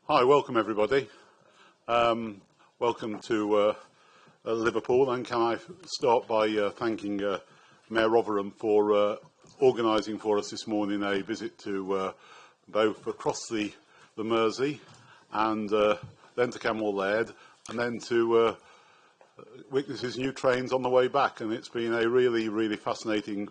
Hi, welcome everybody. Welcome to Liverpool, and can I start by thanking Mayor Rotherham for organising for us this morning a visit to both across the Mersey and then to Camel Laird, and then to witness his new trains on the way back. And it's been a really fascinating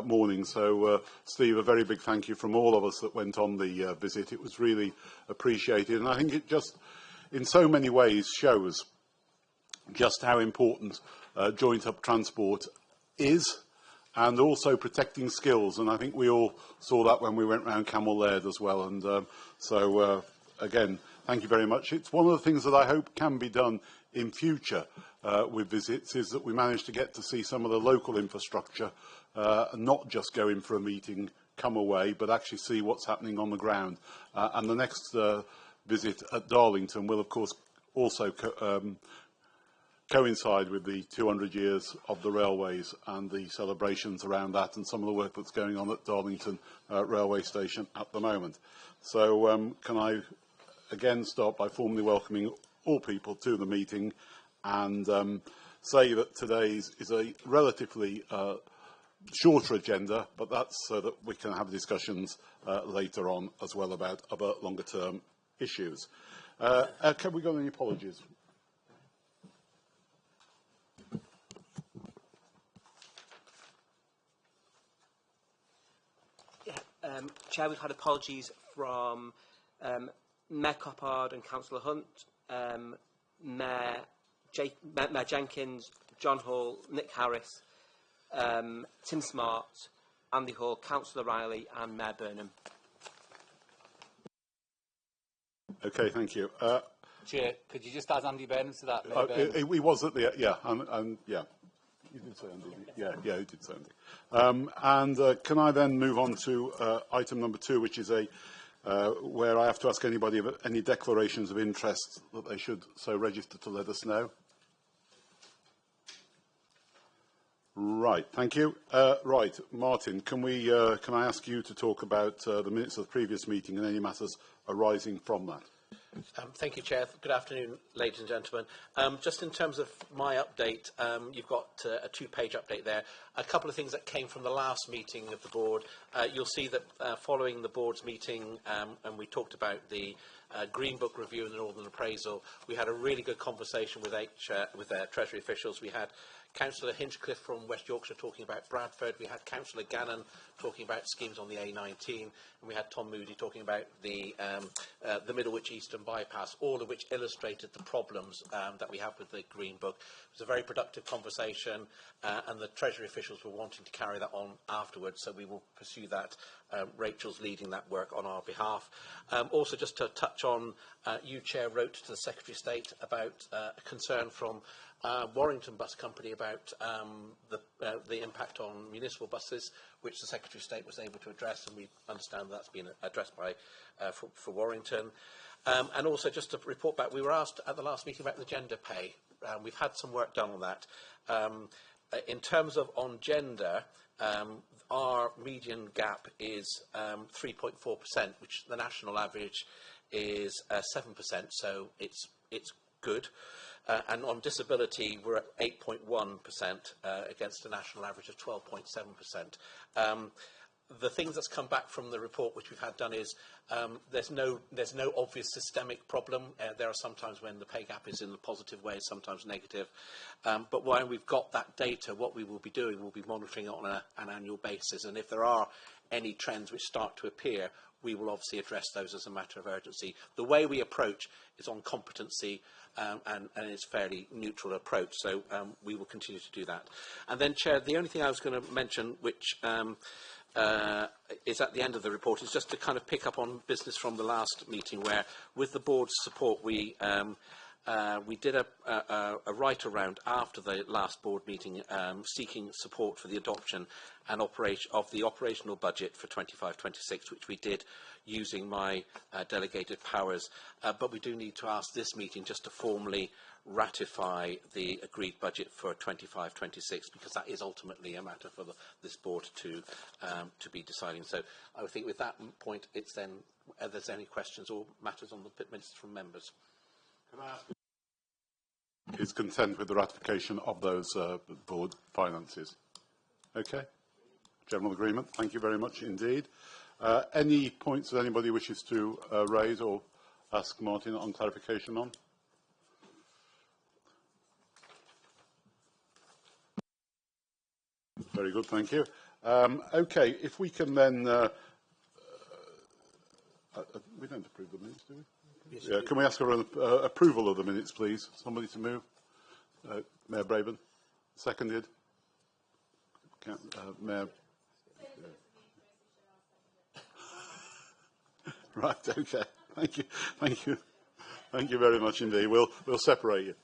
morning. So, Steve, a very big thank you from all of us that went on the visit. It was really appreciated, and I think it just, in so many ways, shows just how important joint-up transport is, and also protecting skills. And I think we all saw that when we went round Camel Laird as well. And again, thank you very much. It's one of the things that I hope can be done in future with visits, is that we manage to get to see some of the local infrastructure, not just go in for a meeting, come away, but actually see what's happening on the ground. And the next visit at Darlington will, of course, also coincide with the 200 years of the railways and the celebrations around that, and some of the work that's going on at Darlington railway station at the moment. So can I again start by formally welcoming all people to the meeting, and say that today's is a relatively shorter agenda, but that's so that we can have discussions later on as well about other longer term issues. Can we go any apologies? Chair, we've had apologies from Mayor Coppard and Councillor Hunt, Mayor Jenkins, John Hall, Nick Harris, Tim Smart, Andy Hall, Councillor Riley and Mayor Burnham. Okay, thank you. Chair, could you just add Andy Burnham to that? He was at the, yeah, and yeah. You did say Andy. Yeah, he did say Andy. Can I then move on to item number 2, which is where I have to ask anybody of any declarations of interest that they should so register to let us know. Right, thank you. Right, Martin, can I ask you to talk about the minutes of the previous meeting and any matters arising from that? Thank you, Chair. Good afternoon, ladies and gentlemen. Just in terms of my update, you've got a 2-page update there. A couple of things that came from the last meeting of the board. You'll see that following the board's meeting, and we talked about the Green Book review and the Northern Appraisal, we had a really good conversation with their Treasury officials. We had Councillor Hinchcliffe from West Yorkshire talking about Bradford. We had Councillor Gannon talking about schemes on the A19, and we had Tom Moody talking about the Middlewich Eastern Bypass, all of which illustrated the problems that we have with the Green Book. It was a very productive conversation, and the Treasury officials were wanting to carry that on afterwards, so we will pursue that. Rachel's leading that work on our behalf. Also, just to touch on, you, Chair, wrote to the Secretary of State about a concern from Warrington Bus Company about the impact on municipal buses, which the Secretary of State was able to address, and we understand that's been addressed by for Warrington. And also, just to report back, we were asked at the last meeting about the gender pay. We've had some work done on that. In terms of on gender, our median gap is 3.4%, which the national average is 7%, so it's good. And on disability, we're at 8.1% against a national average of 12.7%. The things that's come back from the report, which we've had done, is there's no obvious systemic problem. There are sometimes when the pay gap is in a positive way, sometimes negative. But when we've got that data, what we will be doing, we'll be monitoring it on an annual basis. And if there are any trends which start to appear, we will obviously address those as a matter of urgency. The way we approach is on competency, and it's a fairly neutral approach, so we will continue to do that. And then, Chair, the only thing I was going to mention, which is at the end of the report, is just to kind of pick up on business from the last meeting, where, with the board's support, we did a write-around after the last board meeting, seeking support for the adoption and operation of the operational budget for 25-26, which we did using my delegated powers. But we do need to ask this meeting just to formally ratify the agreed budget for 25-26, because that is ultimately a matter for this board to be deciding. So I think with that point, it's then whether there's any questions or matters on the minutes from members. Can I ask is content with the ratification of those board finances? Okay. General agreement. Thank you very much indeed. Any points that anybody wishes to raise or ask Martin on clarification on? Very good, thank you. Okay, if we can then... we don't approve the minutes, do we? Yes, yeah, can we ask for an approval of the minutes, please? Somebody to move? Mayor Braben. Seconded. Mayor... Right, okay. Thank you. Thank you. Thank you very much indeed. We'll separate you.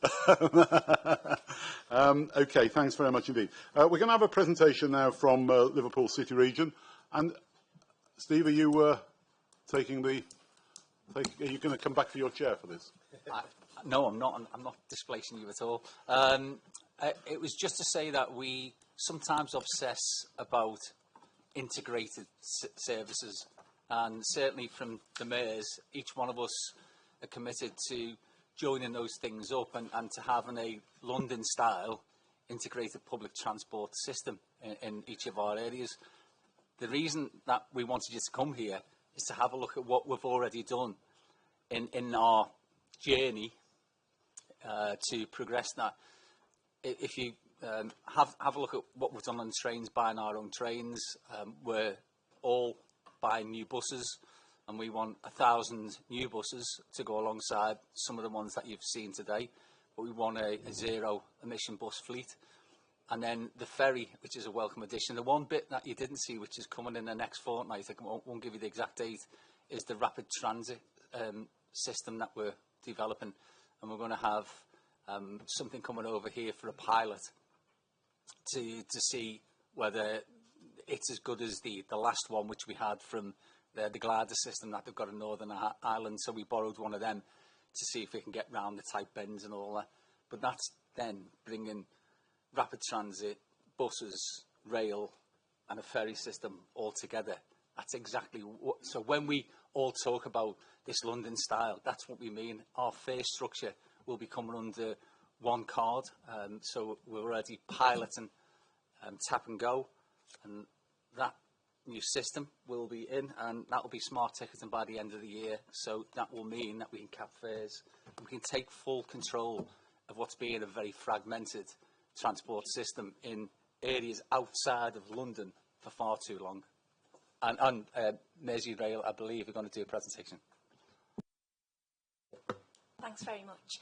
Okay, thanks very much indeed. We're going to have a presentation now from Liverpool City Region. And Steve, are you taking the... Are you going to come back to your chair for this? No, I'm not. I'm not displacing you at all. It was just to say that we sometimes obsess about integrated services, and certainly from the mayors, each one of us are committed to joining those things up and to having a London-style integrated public transport system in each of our areas. The reason that we wanted you to come here is to have a look at what we've already done in our journey to progress that. If you have a look at what we've done on trains, buying our own trains, we're all buying new buses, and we want 1,000 new buses to go alongside some of the ones that you've seen today, but we want a zero emission bus fleet. And then the ferry, which is a welcome addition. The one bit that you didn't see, which is coming in the next fortnight, I won't give you the exact date, is the rapid transit system that we're developing. And we're going to have something coming over here for a pilot to see whether it's as good as the last one, which we had from the glider system that they've got in Northern Ireland. So we borrowed one of them to see if we can get round the tight bends and all that. But that's then bringing rapid transit, buses, rail and a ferry system all together. That's exactly what... So when we all talk about this London style, that's what we mean. Our fare structure will be coming under one card. So we're already piloting Tap and Go, and that new system will be in, and that will be smart ticketing by the end of the year. So that will mean that we can cap fares. We can take full control of what's being a very fragmented transport system in areas outside of London for far too long. And Merseyrail, I believe, are going to do a presentation. Thanks very much.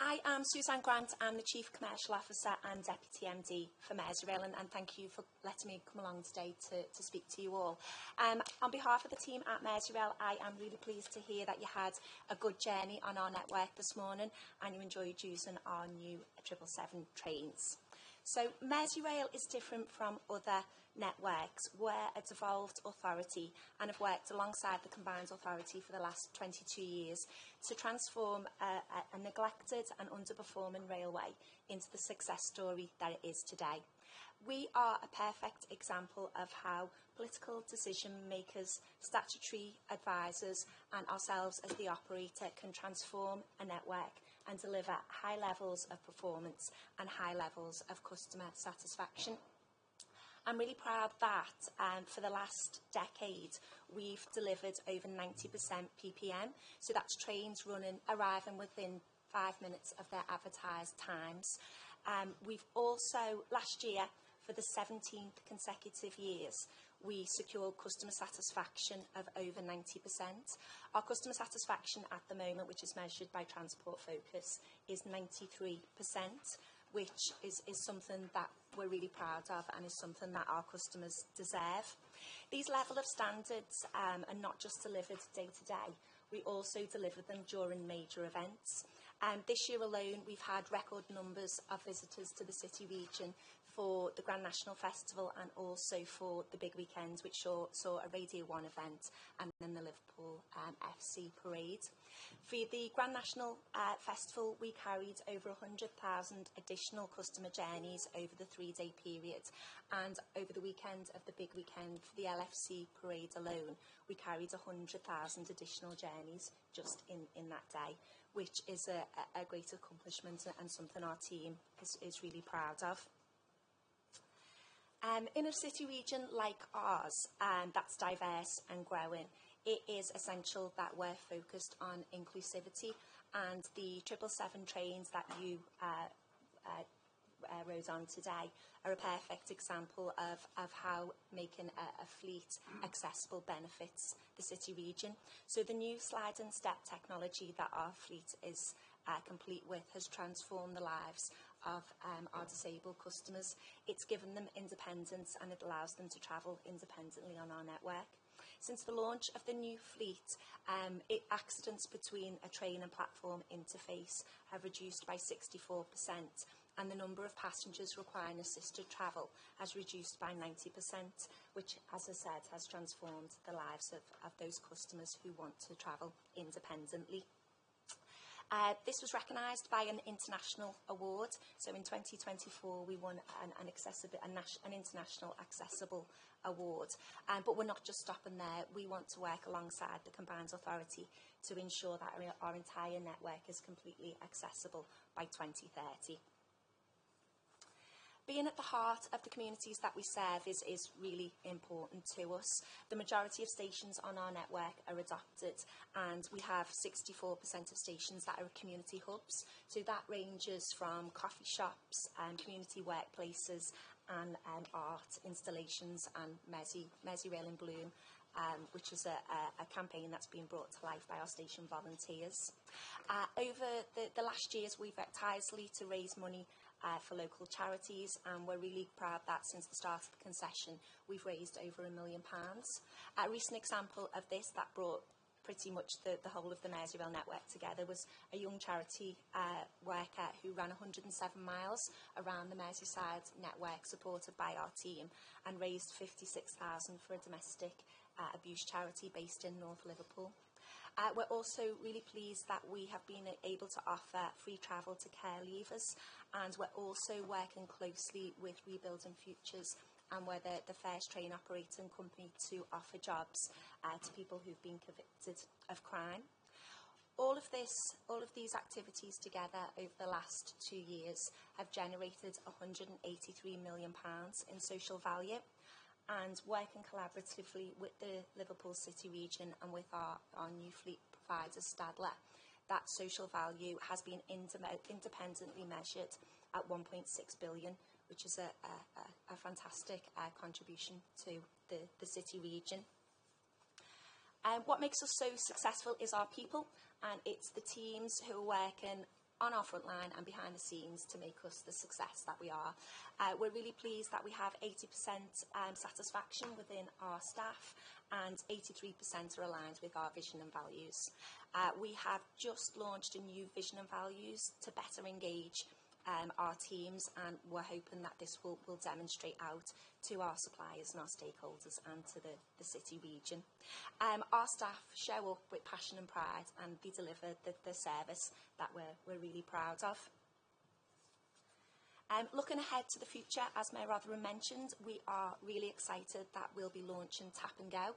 I am Suzanne Grant. I'm the Chief Commercial Officer and Deputy MD for Merseyrail, and thank you for letting me come along today to speak to you all. On behalf of the team at Merseyrail, I am really pleased to hear that you had a good journey on our network this morning and you enjoyed using our new 777 trains. So Merseyrail is different from other networks. We're a devolved authority and have worked alongside the combined authority for the last 22 years to transform a neglected and underperforming railway into the success story that it is today. We are a perfect example of how political decision makers, statutory advisors and ourselves as the operator can transform a network and deliver high levels of performance and high levels of customer satisfaction. I'm really proud that for the last decade we've delivered over 90% PPM, so that's trains arriving within 5 minutes of their advertised times. We've also, last year, for the 17th consecutive years, we secured customer satisfaction of over 90%. Our customer satisfaction at the moment, which is measured by Transport Focus, is 93%, which is something that we're really proud of and is something that our customers deserve. These level of standards are not just delivered day to day, we also deliver them during major events. This year alone, we've had record numbers of visitors to the City Region for the Grand National Festival and also for the big weekend, which saw a Radio 1 event and then the Liverpool FC parade. For the Grand National Festival, we carried over 100,000 additional customer journeys over the 3-day period, and over the weekend of the big weekend for the LFC parade alone, we carried 100,000 additional journeys just in that day, which is a great accomplishment and something our team is really proud of. In a city region like ours, that's diverse and growing, it is essential that we're focused on inclusivity, and the 777 trains that you rode on today are a perfect example of how making a fleet accessible benefits the city region. So the new slide and step technology that our fleet is complete with has transformed the lives of our disabled customers. It's given them independence and it allows them to travel independently on our network. Since the launch of the new fleet, accidents between a train and platform interface have reduced by 64%, and the number of passengers requiring assisted travel has reduced by 90%, which, as I said, has transformed the lives of those customers who want to travel independently. This was recognised by an international award. So in 2024, we won an international accessible award. But we're not just stopping there. We want to work alongside the Combined Authority to ensure that our entire network is completely accessible by 2030. Being at the heart of the communities that we serve is really important to us. The majority of stations on our network are adopted, and we have 64% of stations that are community hubs. So that ranges from coffee shops and community workplaces and art installations and Merseyrail in Bloom, which is a campaign that's been brought to life by our station volunteers. Over the last years, we've worked tirelessly to raise money for local charities, and we're really proud that since the start of the concession we've raised over £1 million. A recent example of this that brought pretty much the whole of the Merseyrail network together was a young charity worker who ran 107 miles around the Merseyside network, supported by our team, and raised £56,000 for a domestic abuse charity based in North Liverpool. We're also really pleased that we have been able to offer free travel to care leavers, and we're also working closely with Rebuilding Futures, and we're the first train operating company to offer jobs to people who've been convicted of crime. All of these activities together over the last 2 years have generated £183 million in social value. And working collaboratively with the Liverpool City region and with our new fleet provider, Stadler, that social value has been independently measured at 1.6 billion, which is a fantastic contribution to the city region. What makes us so successful is our people, and it's the teams who are working on our front line and behind the scenes to make us the success that we are. We're really pleased that we have 80% satisfaction within our staff, and 83% are aligned with our vision and values. We have just launched a new vision and values to better engage our teams, and we're hoping that this will demonstrate out to our suppliers and our stakeholders and to the city region. Our staff show up with passion and pride, and they deliver the service that we're really proud of. Looking ahead to the future, as Mayor Rotherham mentioned, we are really excited that we'll be launching Tap and Go.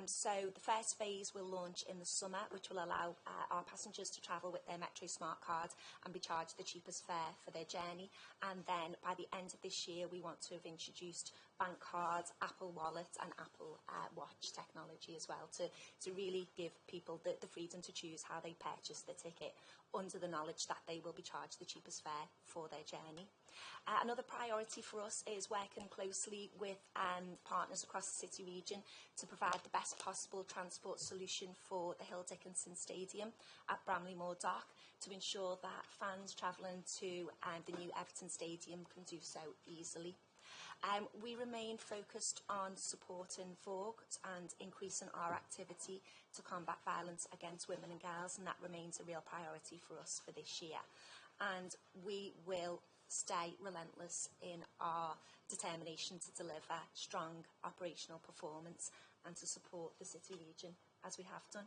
So the first phase will launch in the summer, which will allow our passengers to travel with their Metro Smart card and be charged the cheapest fare for their journey. And then by the end of this year, we want to have introduced bank cards, Apple Wallet and Apple Watch technology as well, to really give people the freedom to choose how they purchase the ticket, under the knowledge that they will be charged the cheapest fare for their journey. Another priority for us is working closely with partners across the city region to provide the best possible transport solution for the Hill Dickinson Stadium at Bramley-Moore Dock, to ensure that fans travelling to the new Everton Stadium can do so easily. We remain focused on supporting Vogue and increasing our activity to combat violence against women and girls, and that remains a real priority for us for this year. And we will stay relentless in our determination to deliver strong operational performance and to support the city region as we have done.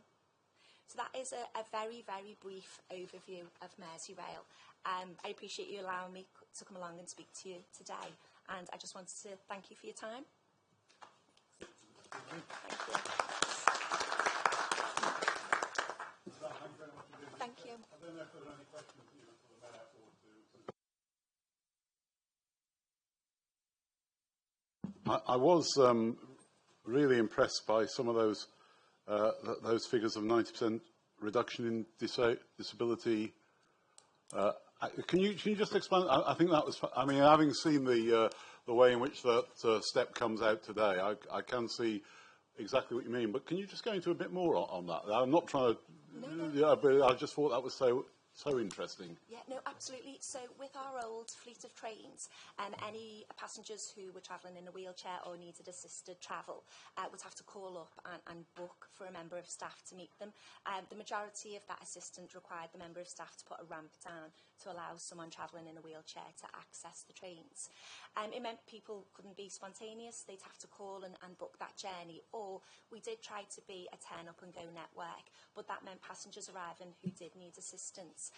So that is a very, very brief overview of Merseyrail. I appreciate you allowing me to come along and speak to you today, and I just wanted to thank you for your time. Thank you. Thank you. I don't know if there are any questions for the Mayor or to... I was really impressed by some of those figures of 90% reduction in disability. Can you just explain? I think that was. I mean, having seen the way in which that step comes out today, I can see exactly what you mean. But can you just go into a bit more on that? I'm not trying to. No. Yeah, but I just thought that was so interesting. Yeah, no, absolutely. So with our old fleet of trains, any passengers who were travelling in a wheelchair or needed assisted travel would have to call up and book for a member of staff to meet them. The majority of that assistant required the member of staff to put a ramp down to allow someone travelling in a wheelchair to access the trains. It meant people couldn't be spontaneous. They'd have to call and book that journey. Or we did try to be a turn-up-and-go network, but that meant passengers arriving who did need assistance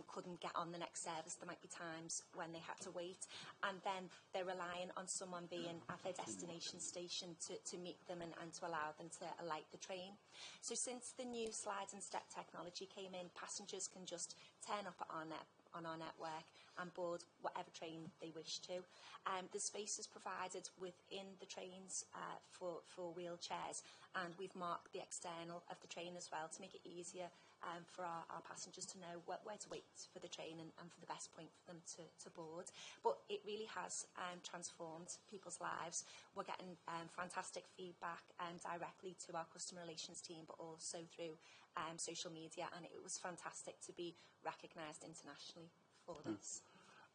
couldn't get on the next service. There might be times when they had to wait, and then they're relying on someone being at their destination station to meet them and to allow them to alight the train. So since the new slide and step technology came in, passengers can just turn up at on our network and board whatever train they wish to. The space is provided within the trains for wheelchairs, and we've marked the external of the train as well to make it easier for our passengers to know where to wait for the train and for the best point for them to board. But it really has transformed people's lives. We're getting fantastic feedback directly to our customer relations team, but also through social media, and it was fantastic to be recognised internationally for this.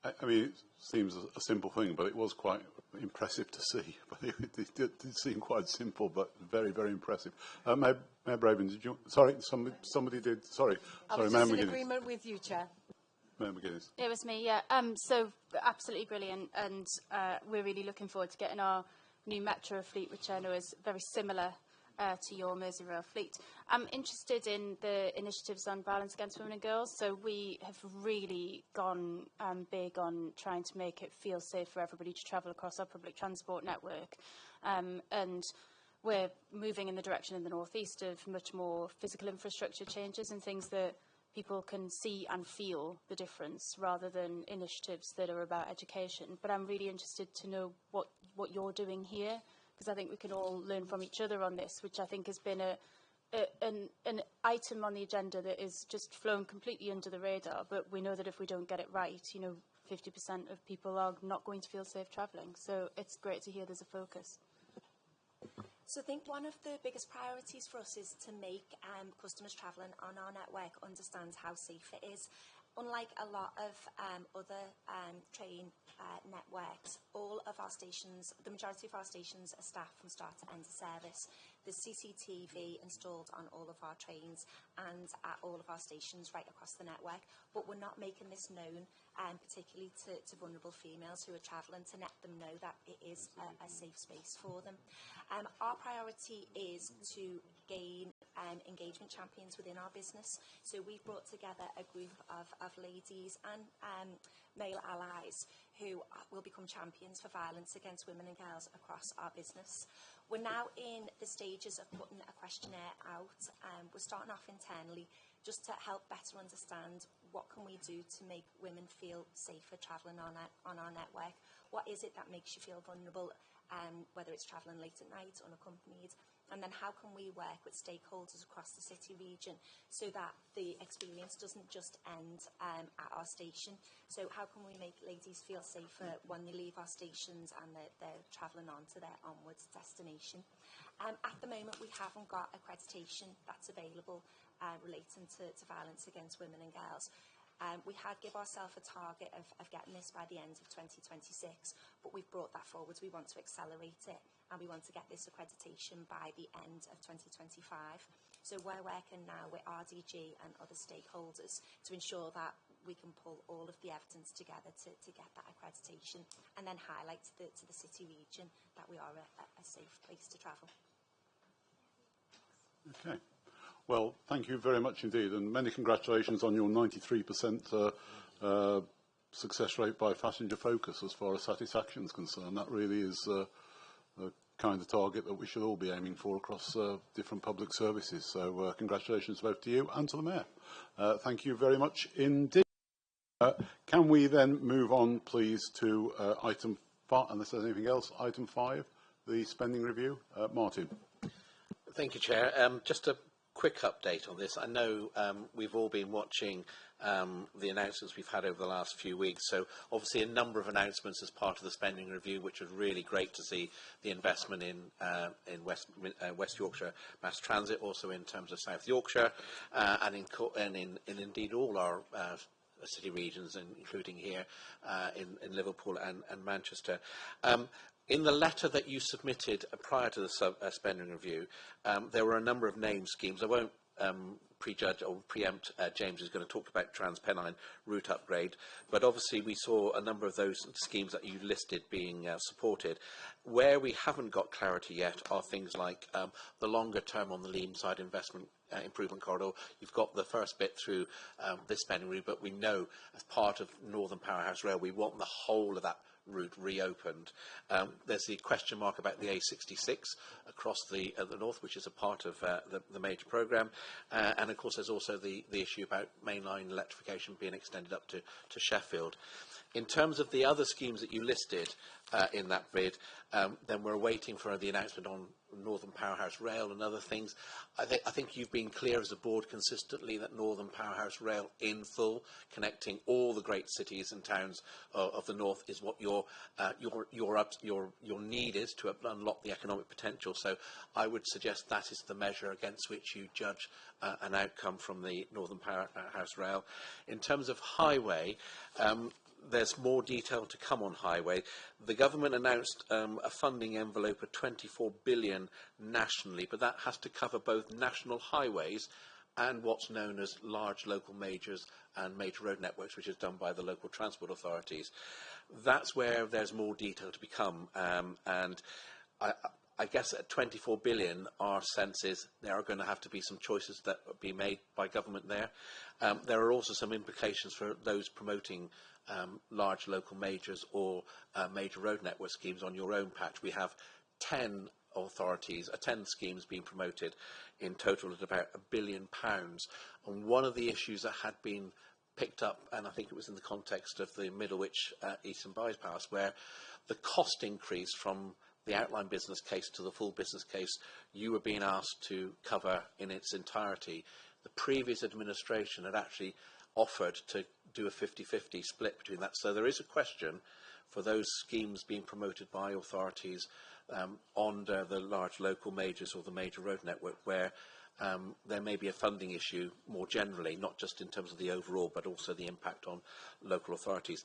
I mean, it seems a simple thing, but it was quite impressive to see. But it did seem quite simple, but very, very impressive. Mayor Braben, did you? Sorry, somebody did. Sorry, I was Mayor just in McGuinness. agreement with you, Chair. Mayor McGuinness. It was me, yeah. So absolutely brilliant, and we're really looking forward to getting our new Metro fleet, which I know is very similar to your Merseyrail fleet. I'm interested in the initiatives on violence against women and girls. So we have really gone big on trying to make it feel safe for everybody to travel across our public transport network. And we're moving in the direction in the North East of much more physical infrastructure changes and things that people can see and feel the difference rather than initiatives that are about education. But I'm really interested to know what you're doing here, because I think we can all learn from each other on this, which I think has been an item on the agenda that is just flown completely under the radar. But we know that if we don't get it right, 50% of people are not going to feel safe travelling. So it's great to hear there's a focus. So I think one of the biggest priorities for us is to make customers travelling on our network understand how safe it is. Unlike a lot of other train networks, all of our stations, the majority of our stations are staffed from start to end of service. There's CCTV installed on all of our trains and at all of our stations right across the network, but we're not making this known, particularly to vulnerable females who are travelling, to let them know that it is a safe space for them. Our priority is to gain engagement champions within our business. So we've brought together a group of ladies and male allies who will become champions for violence against women and girls across our business. We're now in the stages of putting a questionnaire out. We're starting off internally just to help better understand what can we do to make women feel safer travelling on our network. What is it that makes you feel vulnerable, whether it's travelling late at night, unaccompanied? And then how can we work with stakeholders across the city region so that the experience doesn't just end at our station? So how can we make ladies feel safer when they leave our stations and they're travelling on to their onwards destination? At the moment, we haven't got accreditation that's available relating to violence against women and girls. We had give ourselves a target of getting this by the end of 2026, but we've brought that forward. We want to accelerate it, and we want to get this accreditation by the end of 2025. So we're working now with RDG and other stakeholders to ensure that we can pull all of the evidence together to get that accreditation, and then highlight to the city region that we are a safe place to travel. Okay. Well, thank you very much indeed, and many congratulations on your 93% success rate by passenger focus as far as satisfaction is concerned. That really is the kind of target that we should all be aiming for across different public services. So congratulations both to you and to the Mayor. Thank you very much indeed. Can we then move on, please, to item 5, unless there's anything else, item 5, the spending review. Martin. Thank you, Chair. Just a quick update on this. I know we've all been watching the announcements we've had over the last few weeks. So obviously a number of announcements as part of the spending review, which was really great to see the investment in West Yorkshire Mass Transit, also in terms of South Yorkshire, and indeed all our city regions, including here in Liverpool and Manchester. In the letter that you submitted prior to the spending review, there were a number of named schemes. I won't prejudge or preempt James, who's going to talk about Transpennine route upgrade, but obviously we saw a number of those schemes that you listed being supported. Where we haven't got clarity yet are things like the longer term on the Leamside investment improvement corridor. You've got the first bit through this spending review, but we know as part of Northern Powerhouse Rail, we want the whole of that route reopened. There's the question mark about the A66 across the north, which is a part of the major programme, and of course there's also the issue about mainline electrification being extended up to Sheffield. In terms of the other schemes that you listed in that bid, then we're waiting for the announcement on Northern Powerhouse Rail and other things. I think you've been clear as a board consistently that Northern Powerhouse Rail in full, connecting all the great cities and towns of the north, is what your need is to unlock the economic potential. So I would suggest that is the measure against which you judge an outcome from the Northern Powerhouse Rail. In terms of highway, there's more detail to come on highway. The government announced a funding envelope of 24 billion nationally, but that has to cover both national highways and what's known as large local majors and major road networks, which is done by the local transport authorities. That's where there's more detail to become, and I guess at 24 billion, our sense is there are going to have to be some choices that be made by government there. There are also some implications for those promoting large local majors or major road network schemes on your own patch. We have 10 authorities, 10 schemes being promoted in total at about £1 billion. And one of the issues that had been picked up, and I think it was in the context of the Middlewich Eastern Bypass, where the cost increase from the outline business case to the full business case, you were being asked to cover in its entirety. The previous administration had actually offered to do a 50-50 split between that. So there is a question for those schemes being promoted by authorities on the large local majors or the major road network, where there may be a funding issue more generally, not just in terms of the overall, but also the impact on local authorities.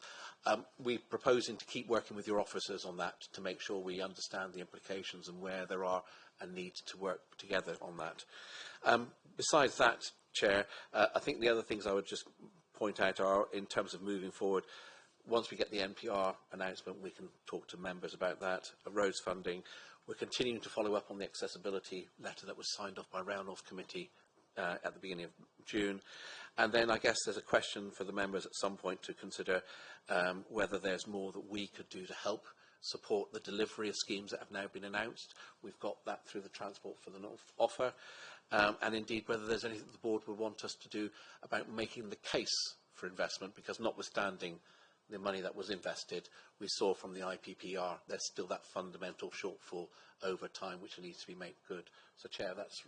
We're proposing to keep working with your officers on that to make sure we understand the implications and where there are a need to work together on that. Besides that, Chair, I think the other things I would just point out are, in terms of moving forward, once we get the NPR announcement, we can talk to members about that. Roads funding. We're continuing to follow up on the accessibility letter that was signed off by Rail North Committee at the beginning of June. And then I guess there's a question for the members at some point to consider whether there's more that we could do to help support the delivery of schemes that have now been announced. We've got that through the Transport for the North offer. And indeed, whether there's anything the board would want us to do about making the case for investment, because notwithstanding the money that was invested, we saw from the IPPR there's still that fundamental shortfall over time which needs to be made good. So, Chair, that's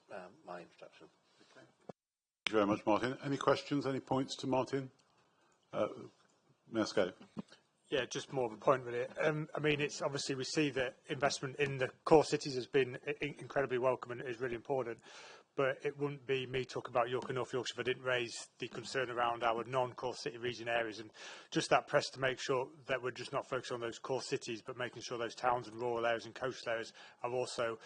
my introduction. Okay. Thank you very much, Martin. Any questions, any points to Martin? Mayor Scally. Yeah, just more of a point really. I mean, it's obviously we see that investment in the core cities has been incredibly welcome and is really important. But it wouldn't be me talking about York and North Yorkshire if I didn't raise the concern around our non-core city region areas, and just that press to make sure that we're just not focusing on those core cities, but making sure those towns and rural areas and coastal areas are also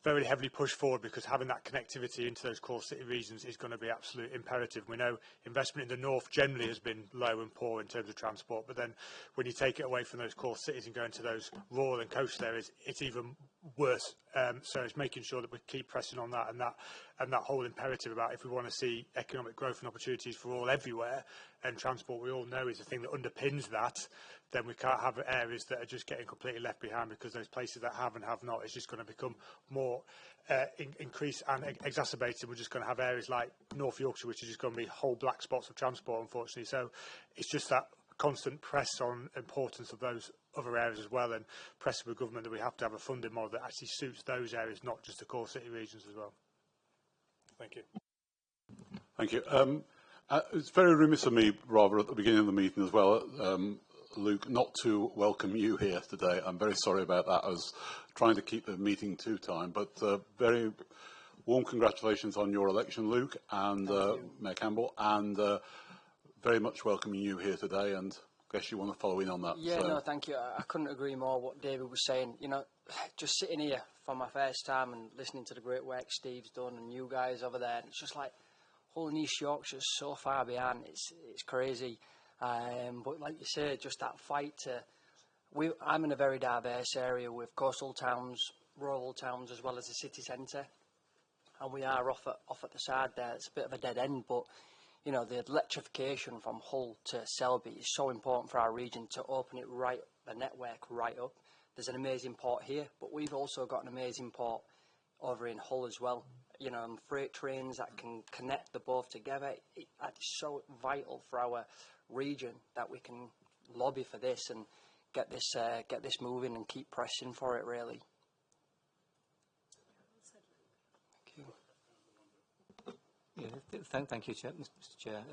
very heavily pushed forward, because having that connectivity into those core city regions is going to be absolute imperative. We know investment in the north generally has been low and poor in terms of transport, but then when you take it away from those core cities and go into those rural and coastal areas, it's even worse. So it's making sure that we keep pressing on that, and that whole imperative about, if we want to see economic growth and opportunities for all everywhere, and transport, we all know, is the thing that underpins that, then we can't have areas that are just getting completely left behind, because those places that have and have not is just going to become more increased and exacerbated. We're just going to have areas like North Yorkshire, which is just going to be whole black spots of transport, unfortunately. So it's just that constant press on importance of those other areas as well, and press with the government that we have to have a funding model that actually suits those areas, not just the core city regions as well. Thank you. Thank you. It's very remiss of me, rather, at the beginning of the meeting as well, Luke, not to welcome you here today. I'm very sorry about that. I was trying to keep the meeting to time, but very warm congratulations on your election, Luke, and Mayor Campbell, and very much welcoming you here today, and I guess you want to follow in on that. Yeah, so. no, thank you. I couldn't agree more what David was saying. You know, just sitting here for my first time and listening to the great work Steve's done and you guys over there, and it's just like, whole East Yorkshire's so far behind. It's crazy. But like you say, just that fight to... I'm in a very diverse area with coastal towns, rural towns, as well as the city centre. And we are off at the side there. It's a bit of a dead end, but, you know, the electrification from Hull to Selby is so important for our region to open it right, the network right up. There's an amazing port here, but we've also got an amazing port over in Hull as well. You know, and freight trains that can connect the both together. That's so vital for our region that we can lobby for this and get this moving and keep pressing for it, really. Yeah, thank you, Chair, Mr. Chair.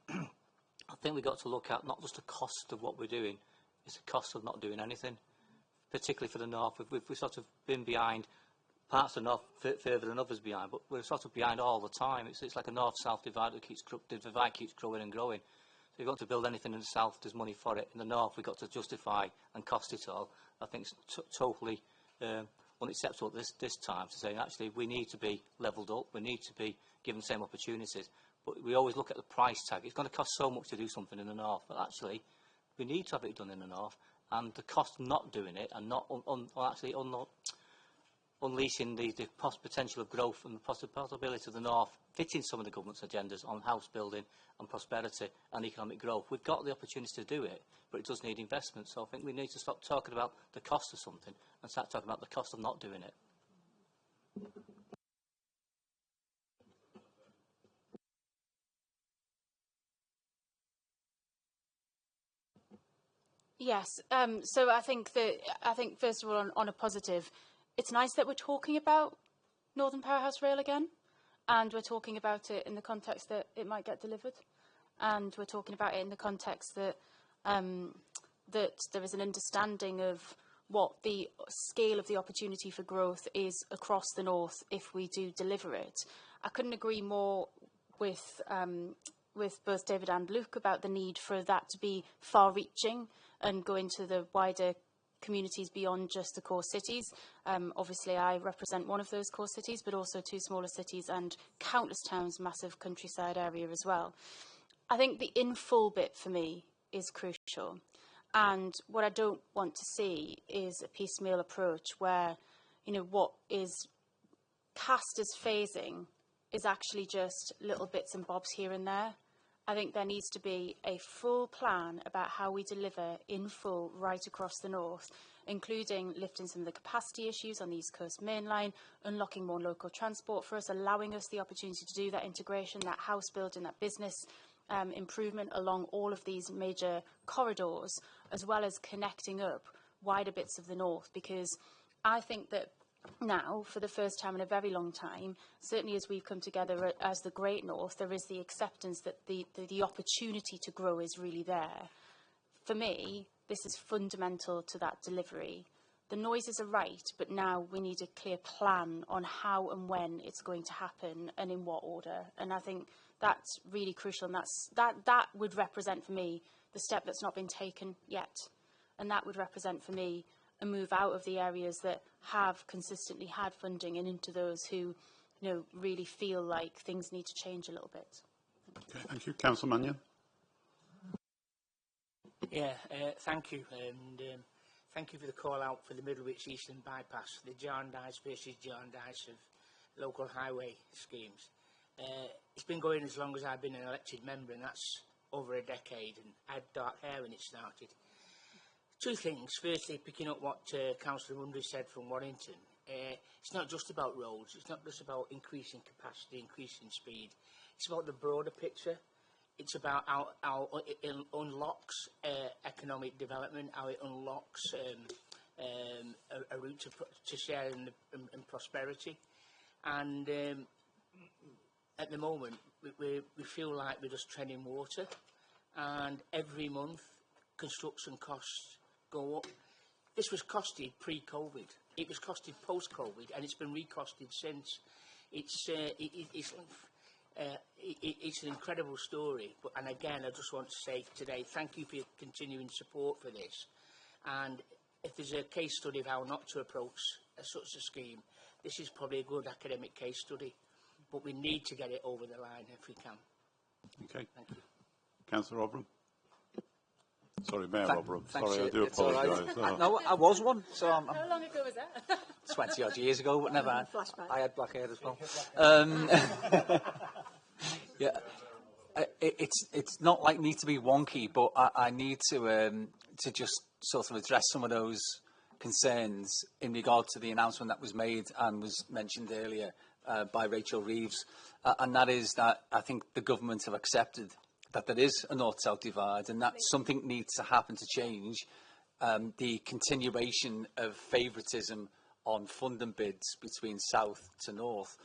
I think we've got to look at not just the cost of what we're doing, it's the cost of not doing anything, particularly for the north. We've sort of been behind. Parts of the north further than others behind, but we're sort of behind all the time. It's like a north-south divide that the divide keeps growing and growing. So if you want to build anything in the south, there's money for it. In the north, we've got to justify and cost it all. I think it's totally unacceptable this time to say, actually, we need to be levelled up, we need to be given the same opportunities. But we always look at the price tag. It's going to cost so much to do something in the north, but actually, we need to have it done in the north. And the cost of not doing it and not unleashing the potential of growth and the possibility of the north fitting some of the government's agendas on house building and prosperity and economic growth. We've got the opportunity to do it, but it does need investment. So I think we need to stop talking about the cost of something and start talking about the cost of not doing it. Yes. So I think first of all, on a positive, it's nice that we're talking about Northern Powerhouse Rail again, and we're talking about it in the context that it might get delivered, and we're talking about it in the context that that there is an understanding of what the scale of the opportunity for growth is across the north if we do deliver it. I couldn't agree more with both David and Luke about the need for that to be far-reaching and go into the wider communities beyond just the core cities. Obviously, I represent one of those core cities, but also two smaller cities and countless towns, massive countryside area as well. I think the in-full bit for me is crucial. And what I don't want to see is a piecemeal approach where, you know, what is cast as phasing is actually just little bits and bobs here and there. I think there needs to be a full plan about how we deliver in full right across the north, including lifting some of the capacity issues on the East Coast Main Line, unlocking more local transport for us, allowing us the opportunity to do that integration, that house building, that business improvement along all of these major corridors, as well as connecting up wider bits of the north, because I think that now, for the first time in a very long time, certainly as we've come together as the Great North, there is the acceptance that the opportunity to grow is really there. For me, this is fundamental to that delivery. The noises are right, but now we need a clear plan on how and when it's going to happen and in what order. And I think that's really crucial, and that would represent for me the step that's not been taken yet. And that would represent for me a move out of the areas that have consistently had funding and into those who, really feel like things need to change a little bit. Okay, thank you. Councillor Mannion. Yeah, thank you, and thank you for the call out for the Middlewich Eastern Bypass, the Jarndyce versus Jarndyce of local highway schemes. It's been going as long as I've been an elected member, and that's over a decade, and I had dark hair when it started. Two things. Firstly, picking up what Councillor Mundry said from Warrington, it's not just about roads, it's not just about increasing capacity, increasing speed, it's about the broader picture. It's about how it unlocks economic development, how it unlocks a route to sharing and prosperity. And at the moment, we feel like we're just treading water. And every month, construction costs go up. This was costed pre-COVID. It was costed post-COVID, and it's been recosted since. It's an incredible story, and again, I just want to say today, thank you for your continuing support for this. And if there's a case study of how not to approach such a scheme, this is probably a good academic case study. But we need to get it over the line if we can. Okay. Thank you. Councillor Rotherham. Sorry, Mayor Rotherham. Thanks, Sorry, I do it's all right. apologise. No, I was one, so I'm How long ago was that? 20 odd years ago, but never mind. I had black hair as well. Yeah, it's not like me to be wonky, but I need to just sort of address some of those concerns in regard to the announcement that was made and was mentioned earlier by Rachel Reeves, and that is that I think the government have accepted that there is a north-south divide and that something needs to happen to change the continuation of favouritism on funding bids between south to north.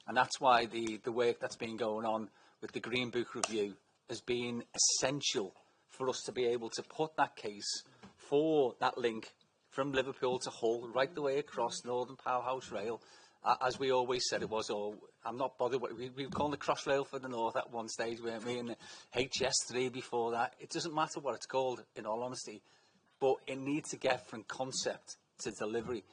And that's why the work that's been going on with the Green Book review has been essential for us to be able to put that case for that link from Liverpool to Hull, right the way across Northern Powerhouse Rail. As we always said it was, I'm not bothered. We were calling the Crossrail for the North at one stage, weren't we? And the HS3 before that. It doesn't matter what it's called, in all honesty, but it needs to get from concept to delivery.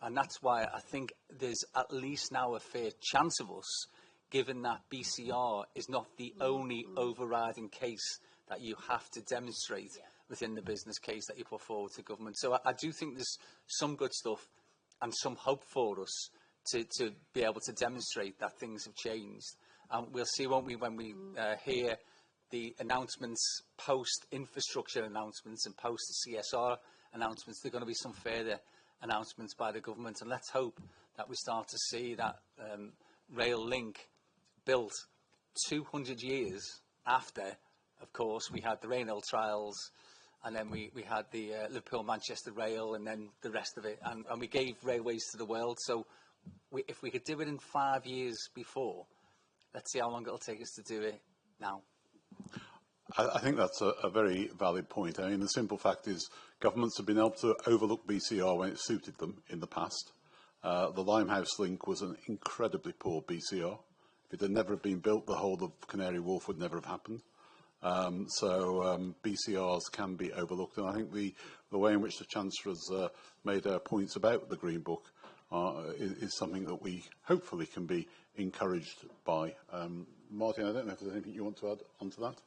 And that's why I think there's at least now a fair chance of us, given that BCR is not the only overriding case that you have to demonstrate within the business case that you put forward to government. So I do think there's some good stuff and some hope for us to be able to demonstrate that things have changed. We'll see, won't we, when we hear the announcements, post-infrastructure announcements and post-CSR announcements. There are going to be some further announcements by the government, and let's hope that we start to see that rail link built 200 years after, of course, we had the Rainhill trials, and then we had the Liverpool-Manchester rail, and then the rest of it, and we gave railways to the world. So if we could do it in 5 years before, let's see how long it'll take us to do it now. I think that's a very valid point. I mean, the simple fact is governments have been able to overlook BCR when it suited them in the past. The Limehouse link was an incredibly poor BCR. If it had never been built, the whole of Canary Wharf would never have happened. BCRs can be overlooked, and I think the way in which the Chancellor has made points about the Green Book is something that we hopefully can be encouraged by. Martin, I don't know if there's anything you want to add onto that?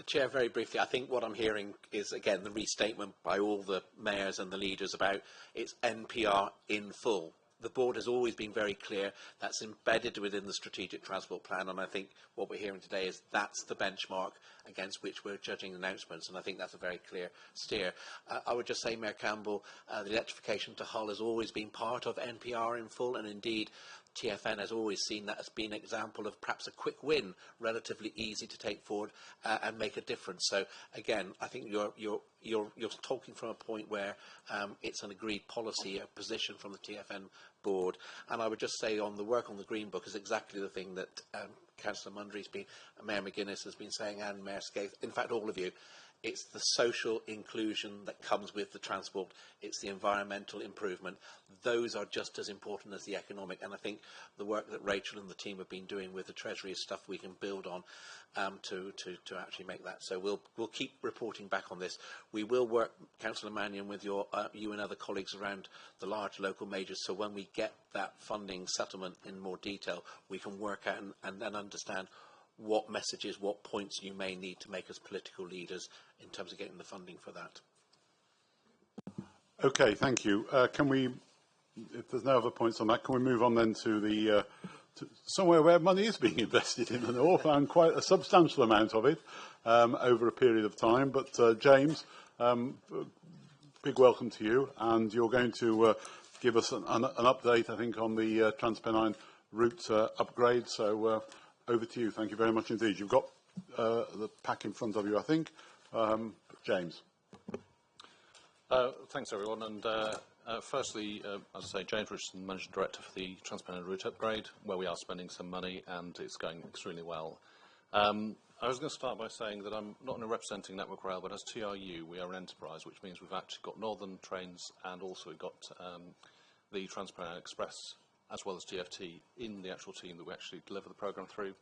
Chair, very briefly, I think what I'm hearing is, again, the restatement by all the mayors and the leaders about it's NPR in full. The board has always been very clear that's embedded within the strategic transport plan, and I think what we're hearing today is that's the benchmark against which we're judging announcements, and I think that's a very clear steer. I would just say, Mayor Campbell, the electrification to Hull has always been part of NPR in full, and indeed TfN has always seen that as being an example of perhaps a quick win, relatively easy to take forward and make a difference. So again, I think you're talking from a point where it's an agreed policy, a position from the TfN board. And I would just say on the work on the Green Book is exactly the thing that Councillor Mundry's been, Mayor McGuinness has been saying, and Mayor Scaife, in fact all of you. It's the social inclusion that comes with the transport. It's the environmental improvement. Those are just as important as the economic. And I think the work that Rachel and the team have been doing with the Treasury is stuff we can build on to actually make that. So we'll keep reporting back on this. We will work, Councillor Mannion, with you and other colleagues around the large local majors. So when we get that funding settlement in more detail, we can work out and then understand what messages, what points you may need to make as political leaders in terms of getting the funding for that. Okay, thank you. Can we, if there's no other points on that, can we move on then to the to somewhere where money is being invested in the north, and quite a substantial amount of it over a period of time. But James, big welcome to you, and you're going to give us an update, I think, on the TransPennine route upgrade. So over to you. Thank you very much indeed. You've got the pack in front of you, I think. James. Thanks, everyone. And firstly, as I say, James Richardson, Managing Director for the TransPennine route upgrade, where we are spending some money, and it's going extremely well. I was going to start by saying that I'm not only representing Network Rail, but as TRU, we are an enterprise, which means we've actually got Northern trains and also we've got the TransPennine Express, as well as GFT, in the actual team that we actually deliver the programme through.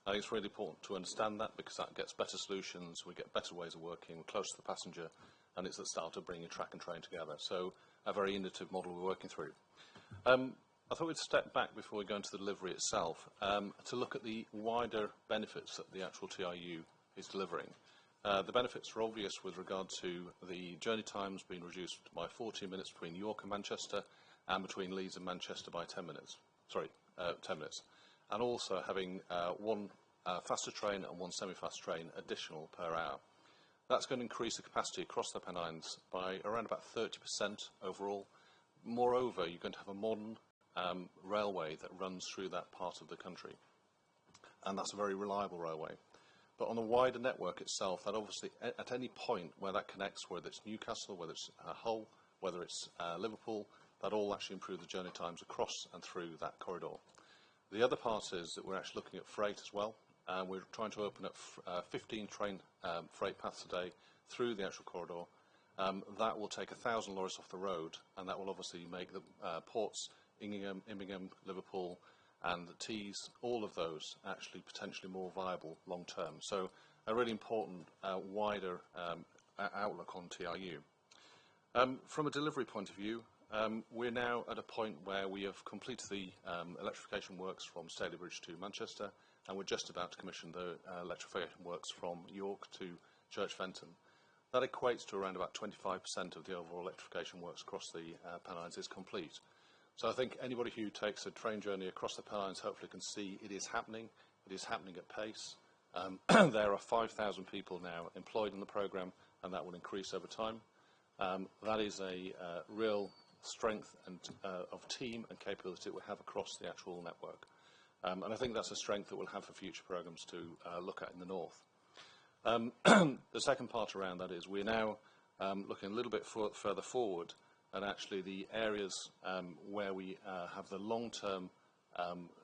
I think it's really important to understand that, because that gets better solutions, we get better ways of working, we're close to the passenger, and it's the start of bringing track and train together. So a very innovative model we're working through. I thought we'd step back before we go into the delivery itself to look at the wider benefits that the actual TRU is delivering. The benefits are obvious with regard to the journey times being reduced by 14 minutes between York and Manchester, and between Leeds and Manchester by 10 minutes. 10 minutes. And also having one faster train and one semi-fast train additional per hour. That's going to increase the capacity across the Pennines by around about 30% overall. Moreover, you're going to have a modern railway that runs through that part of the country. And that's a very reliable railway. But on the wider network itself, that obviously at any point where that connects, whether it's Newcastle, whether it's Hull, whether it's Liverpool, that all actually improve the journey times across and through that corridor. The other part is that we're actually looking at freight as well. We're trying to open up 15 train freight paths a day through the actual corridor. That will take 1,000 lorries off the road, and that will obviously make the ports, Immingham, Liverpool, and the Tees, all of those actually potentially more viable long term. So a really important wider outlook on TRU. From a delivery point of view, we're now at a point where we have completed the electrification works from Stalybridge to Manchester, and we're just about to commission the electrification works from York to Church Fenton. That equates to around about 25% of the overall electrification works across the Pennines is complete. So I think anybody who takes a train journey across the Pennines hopefully can see it is happening. It is happening at pace. There are 5,000 people now employed in the programme, and that will increase over time. That is a real strength and of team and capability that we have across the actual network. And I think that's a strength that we'll have for future programmes to look at in the north. The second part around that is we're now looking a little bit further forward, and actually the areas where we have the long-term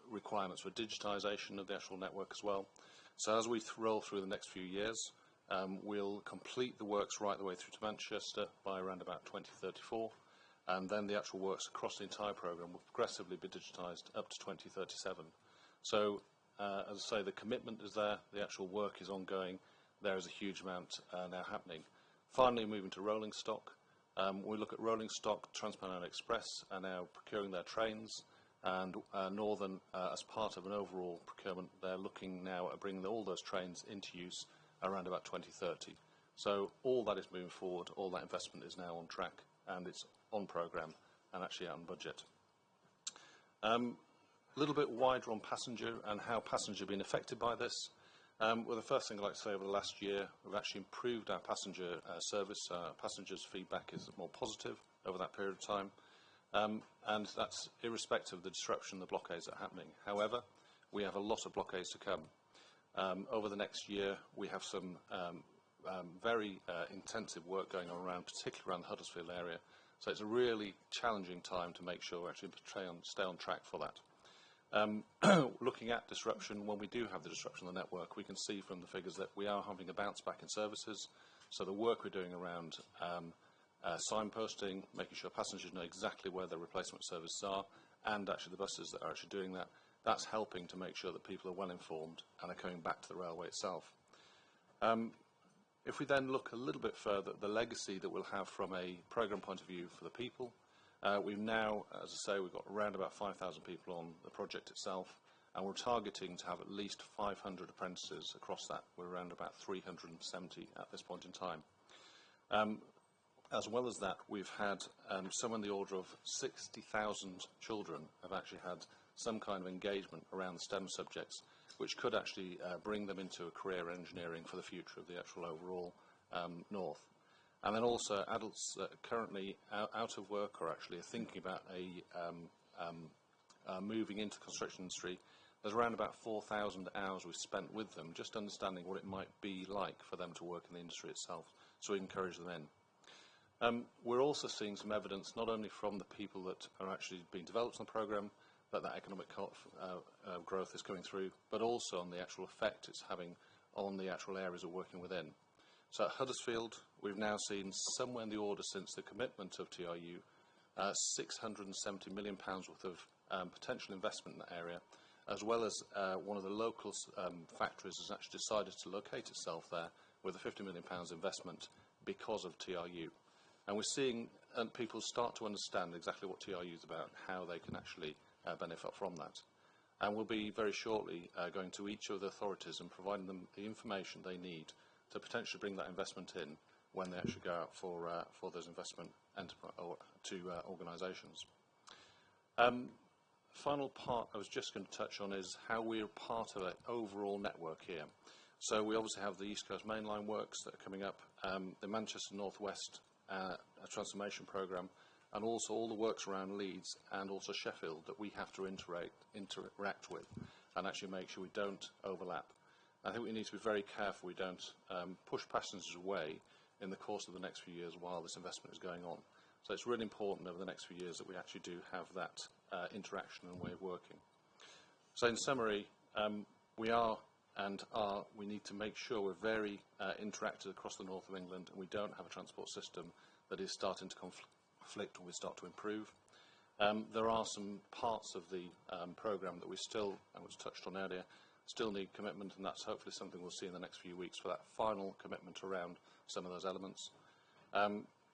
requirements for digitisation of the actual network as well. So as we roll through the next few years, we'll complete the works right the way through to Manchester by around about 2034. And then the actual works across the entire programme will progressively be digitised up to 2037. So, as I say, the commitment is there, the actual work is ongoing, there is a huge amount now happening. Finally, moving to rolling stock, we look at rolling stock. TransPennine Express are now procuring their trains, and Northern, as part of an overall procurement, they're looking now at bringing all those trains into use around about 2030. So all that is moving forward, all that investment is now on track, and it's on programme and actually out on budget. A little bit wider on passenger and how passengers have been affected by this. Well, the first thing I'd like to say, over the last year, we've actually improved our passenger service. Passengers' feedback is more positive over that period of time, and that's irrespective of the disruption, the blockades that are happening. However, we have a lot of blockades to come. Over the next year, we have some very intensive work going on around, particularly around the Huddersfield area. So it's a really challenging time to make sure we actually stay on track for that. Looking at disruption, when we do have the disruption of the network, we can see from the figures that we are having a bounce back in services. So the work we're doing around signposting, making sure passengers know exactly where their replacement services are, and actually the buses that are actually doing that, that's helping to make sure that people are well informed and are coming back to the railway itself. If we then look a little bit further at the legacy that we'll have from a programme point of view for the people, we've now, as I say, we've got around about 5,000 people on the project itself, and we're targeting to have at least 500 apprentices across that. We're around about 370 at this point in time. As well as that, we've had some in the order of 60,000 children have actually had some kind of engagement around the STEM subjects, which could actually bring them into a career in engineering for the future of the actual overall North. And then also adults that are currently out of work or actually are thinking about moving into the construction industry. There's around about 4,000 hours we've spent with them, just understanding what it might be like for them to work in the industry itself, so we encourage them in. We're also seeing some evidence, not only from the people that are actually being developed on the programme, that economic growth is coming through, but also on the actual effect it's having on the actual areas we're working within. So at Huddersfield, we've now seen somewhere in the order since the commitment of TRU, £670 million worth of potential investment in that area, as well as one of the local factories has actually decided to locate itself there with a £50 million investment because of TRU. And we're seeing people start to understand exactly what TRU is about, how they can actually benefit from that. And we'll be very shortly going to each of the authorities and providing them the information they need to potentially bring that investment in when they actually go out for those investment organisations. Final part I was just going to touch on is how we're part of an overall network here. So we obviously have the East Coast Main Line works that are coming up, the Manchester North West transformation programme, and also all the works around Leeds and also Sheffield that we have to interact with and actually make sure we don't overlap. I think we need to be very careful we don't push passengers away in the course of the next few years while this investment is going on. So it's really important over the next few years that we actually do have that interaction and way of working. So in summary, we need to make sure we're very interactive across the north of England, and we don't have a transport system that is starting to conflict when we start to improve. There are some parts of the programme that we still, and was touched on earlier, still need commitment, and that's hopefully something we'll see in the next few weeks for that final commitment around some of those elements.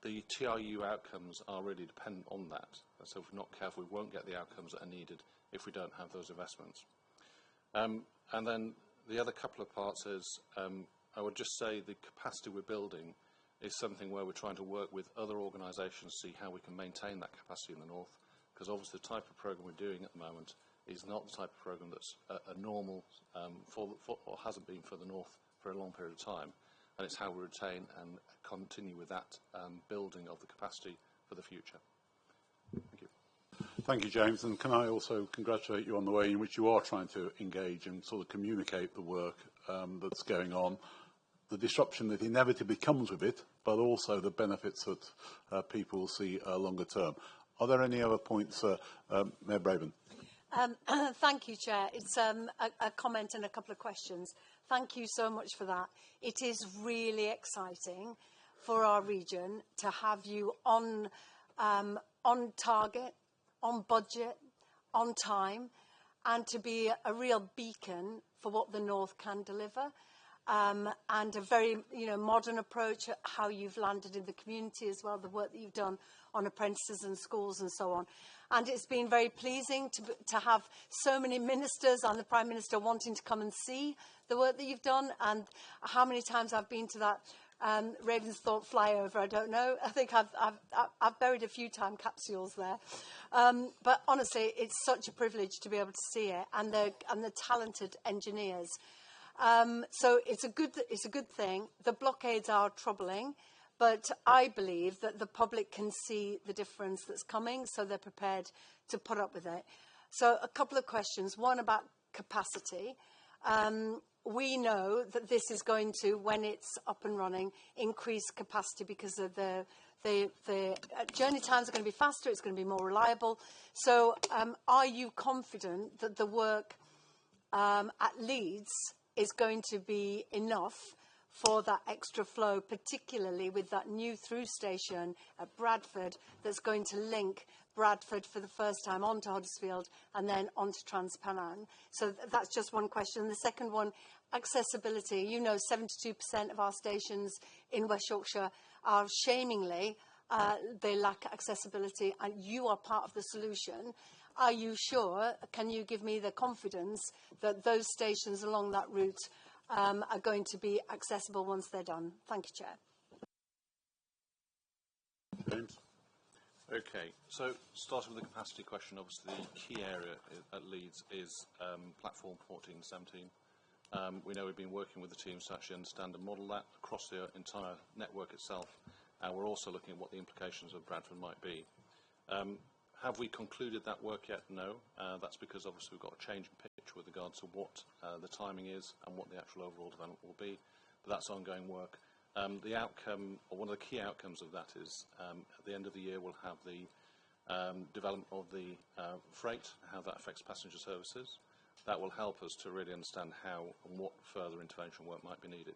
The TRU outcomes are really dependent on that, so if we're not careful we won't get the outcomes that are needed if we don't have those investments. And then the other couple of parts is, I would just say the capacity we're building is something where we're trying to work with other organisations to see how we can maintain that capacity in the north, because obviously the type of programme we're doing at the moment is not the type of programme that's a normal or hasn't been for the north for a long period of time, and it's how we retain and continue with that building of the capacity for the future. Thank you. Thank you, James, and can I also congratulate you on the way in which you are trying to engage and sort of communicate the work that's going on, the disruption that inevitably comes with it, but also the benefits that people will see longer term. Are there any other points, Mayor Braben? Thank you, Chair. It's a comment and a couple of questions. Thank you so much for that. It is really exciting for our region to have you on target, on budget, on time, and to be a real beacon for what the North can deliver. And a very modern approach at how you've landed in the community as well, the work that you've done on apprentices and schools and so on. And it's been very pleasing to have so many ministers and the Prime Minister wanting to come and see the work that you've done. And how many times I've been to that Ravensthorpe flyover, I don't know. I think I've buried a few time capsules there. But honestly, it's such a privilege to be able to see it, and the talented engineers. So it's a good thing. The blockades are troubling, but I believe that the public can see the difference that's coming, so they're prepared to put up with it. So a couple of questions. One about capacity. We know that this is going to, when it's up and running, increase capacity because of the journey times are going to be faster, it's going to be more reliable. So are you confident that the work at Leeds is going to be enough for that extra flow, particularly with that new through station at Bradford that's going to link Bradford for the first time onto Huddersfield and then onto Transpennine. So that's just one question. The second one, accessibility. You know, 72% of our stations in West Yorkshire are shamingly, they lack accessibility, and you are part of the solution. Are you sure, can you give me the confidence that those stations along that route are going to be accessible once they're done? Thank you, Chair. James? Okay, so starting with the capacity question, obviously the key area at Leeds is platform 14, 17. We know we've been working with the teams to actually understand and model that across the entire network itself, and we're also looking at what the implications of Bradford might be. Have we concluded that work yet? No. That's because obviously we've got a change in pitch with regard to what the timing is and what the actual overall development will be, but that's ongoing work. The outcome, or one of the key outcomes of that is at the end of the year we'll have the development of the freight, how that affects passenger services. That will help us to really understand how and what further intervention work might be needed.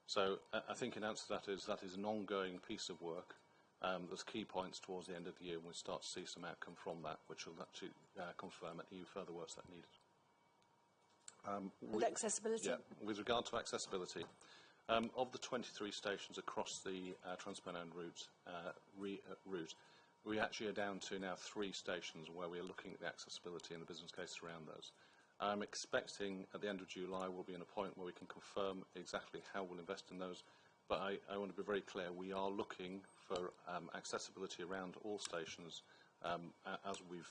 So I think in answer to that is an ongoing piece of work. There's key points towards the end of the year and we'll start to see some outcome from that, which will actually confirm any further work that needed. And accessibility? Yeah, with regard to accessibility, of the 23 stations across the Transpennine route, we actually are down to now 3 stations where we are looking at the accessibility and the business case around those. I'm expecting at the end of July we'll be in a point where we can confirm exactly how we'll invest in those, but I want to be very clear, we are looking for accessibility around all stations as we've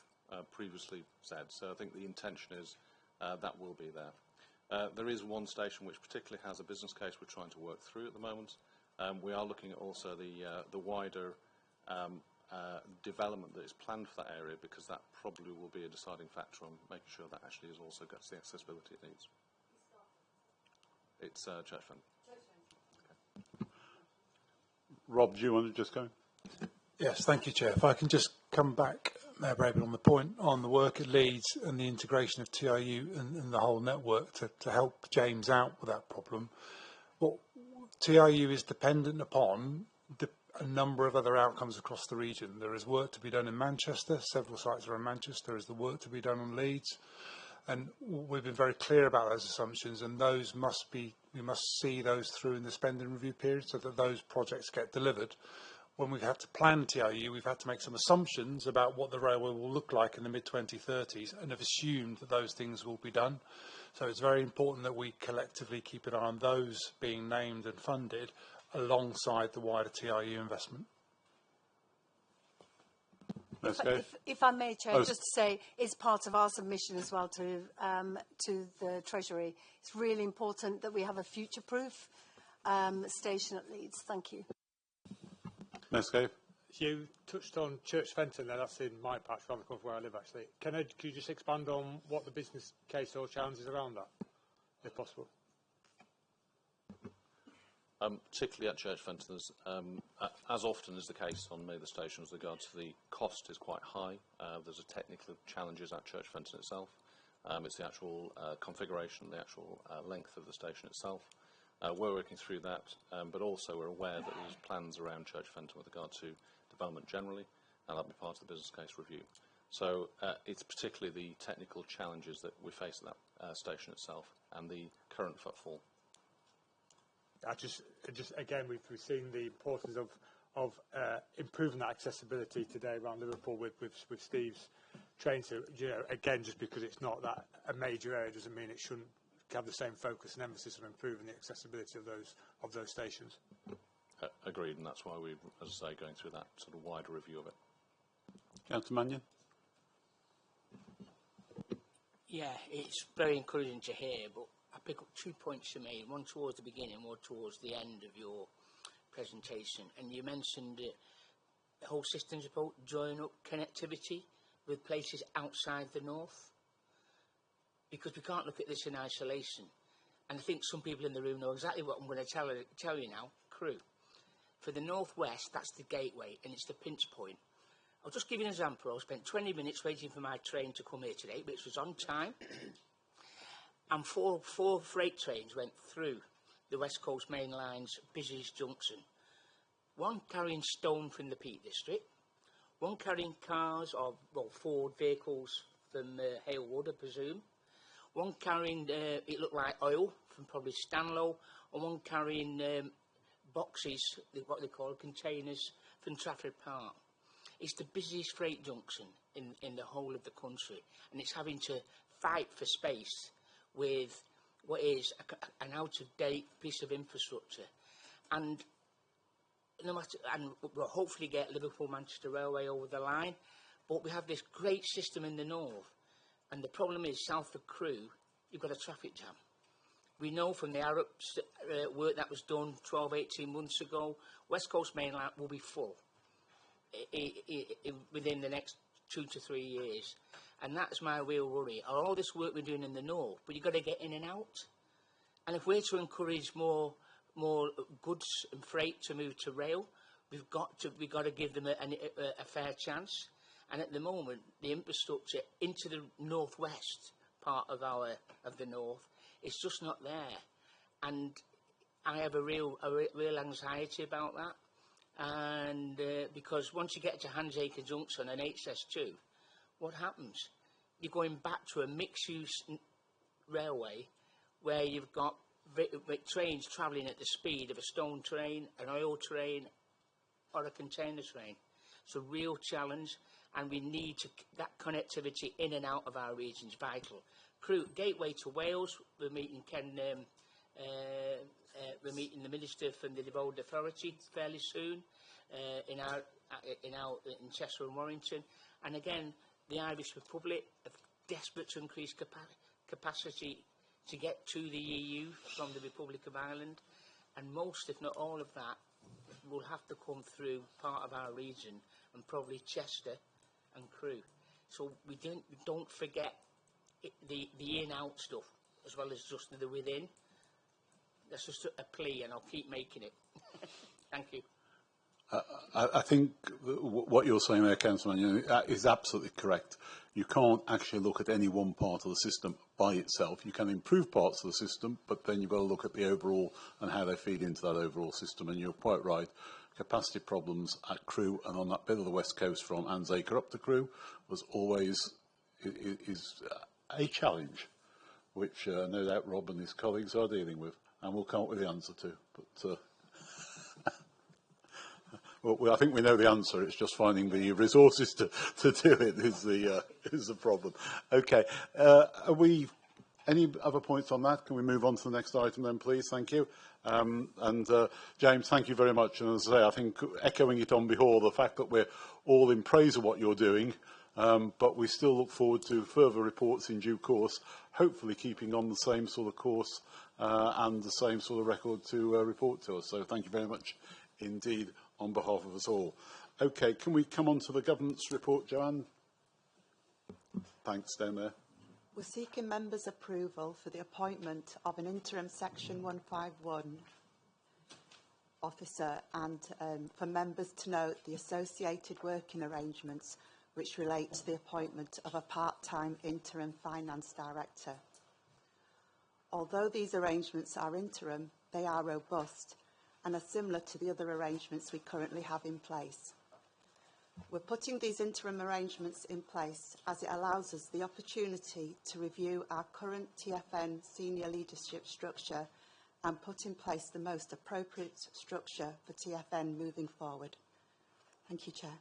previously said, so I think the intention is that will be there. There is one station which particularly has a business case we're trying to work through at the moment. We are looking at also the wider development that is planned for that area, because that probably will be a deciding factor on making sure that actually is also gets the accessibility it needs. It's Church Fund. Okay. Rob, do you want to just go? Yes, thank you, Chair. If I can just come back, Mayor Braben, on the point on the work at Leeds and the integration of TIU and the whole network to help James out with that problem. What TIU is dependent upon a number of other outcomes across the region. There is work to be done in Manchester. Several sites are in Manchester. There is the work to be done on Leeds. And we've been very clear about those assumptions, and those must be, we must see those through in the spending review period so that those projects get delivered. When we've had to plan TIU, we've had to make some assumptions about what the railway will look like in the mid-2030s and have assumed that those things will be done. So it's very important that we collectively keep an eye on those being named and funded alongside the wider TIU investment. If I may, Chair, just to say, it's part of our submission as well to the Treasury. It's really important that we have a future-proof station at Leeds. Thank you. Nescape? You touched on Church Fenton, and that's in my patch, around the corner where I live, actually. Could you just expand on what the business case or challenges around that, if possible? Particularly at Church Fenton, as often is the case on many of the stations, with regard to the cost is quite high. There's a technical challenges at Church Fenton itself. It's the actual configuration, the actual length of the station itself. We're working through that, but also we're aware that there's plans around Church Fenton with regard to development generally, and that'll be part of the business case review. So it's particularly the technical challenges that we face at that station itself and the current footfall. Again, we've seen the importance of improving that accessibility today around Liverpool with Steve's train. So, you know, again, just because it's not that a major area doesn't mean it shouldn't have the same focus and emphasis on improving the accessibility of those stations. Agreed, and that's why we're, as I say, going through that sort of wider review of it. Councillor Mannion? Yeah, it's very encouraging to hear, but I pick up 2 points you made, one towards the beginning, one towards the end of your presentation. And you mentioned the whole system's about joining up connectivity with places outside the north, because we can't look at this in isolation. And I think some people in the room know exactly what I'm going to tell you now. Crewe. For the northwest, that's the gateway, and it's the pinch point. I'll just give you an example. I spent 20 minutes waiting for my train to come here today, which was on time. And four freight trains went through the West Coast Main Line's busiest junction. One carrying stone from the Peak District, one carrying cars or Ford vehicles from Halewood, I presume, one carrying, it looked like oil from probably Stanlow, and one carrying boxes, what they call containers, from Trafford Park. It's the busiest freight junction in the whole of the country, and it's having to fight for space with what is an out-of-date piece of infrastructure. And no matter, and we'll hopefully get Liverpool-Manchester Railway over the line, but we have this great system in the north, and the problem is south of Crewe, you've got a traffic jam. We know from the Arab work that was done 12, 18 months ago, West Coast Main Line will be full within the next 2 to 3 years. And that's my real worry. All this work we're doing in the north, but you've got to get in and out. And if we're to encourage more goods and freight to move to rail, we've got to give them a fair chance. And at the moment, the infrastructure into the northwest part of the north is just not there. And I have a real anxiety about that. And because once you get to Handsacre Junction and HS2, what happens? You're going back to a mixed-use railway where you've got trains travelling at the speed of a stone train, an oil train, or a container train. It's a real challenge, and we need that connectivity in and out of our region is vital. Crewe, gateway to Wales. We're meeting we're meeting the Minister from the Devolved Authority fairly soon in Chester and Warrington. And again, the Irish Republic are desperate to increase capacity to get to the EU from the Republic of Ireland. And most, if not all of that, will have to come through part of our region and probably Chester and Crewe. So we don't forget the in-out stuff as well as just the within. That's just a plea, and I'll keep making it. Thank you. I think what you're saying there, Councillman, is absolutely correct. You can't actually look at any one part of the system by itself. You can improve parts of the system, but then you've got to look at the overall and how they feed into that overall system. And you're quite right. Capacity problems at Crewe and on that bit of the west coast from Handsacre up to Crewe was always a challenge, which no doubt Rob and his colleagues are dealing with, and we'll come up with the answer to. But well, I think we know the answer. It's just finding the resources to do it is the problem. Okay. Are we any other points on that? Can we move on to the next item then, please? Thank you. James, thank you very much. And as I say, I think echoing it on before, the fact that we're all in praise of what you're doing, but we still look forward to further reports in due course, hopefully keeping on the same sort of course and the same sort of record to report to us. So thank you very much indeed on behalf of us all. Okay, can we come on to the governance report, Joanne? Thanks, down there. We're seeking members' approval for the appointment of an interim Section 151 officer and for members to note the associated working arrangements which relate to the appointment of a part-time interim finance director. Although these arrangements are interim, they are robust and are similar to the other arrangements we currently have in place. We're putting these interim arrangements in place as it allows us the opportunity to review our current TFN senior leadership structure and put in place the most appropriate structure for TFN moving forward. Thank you, Chair.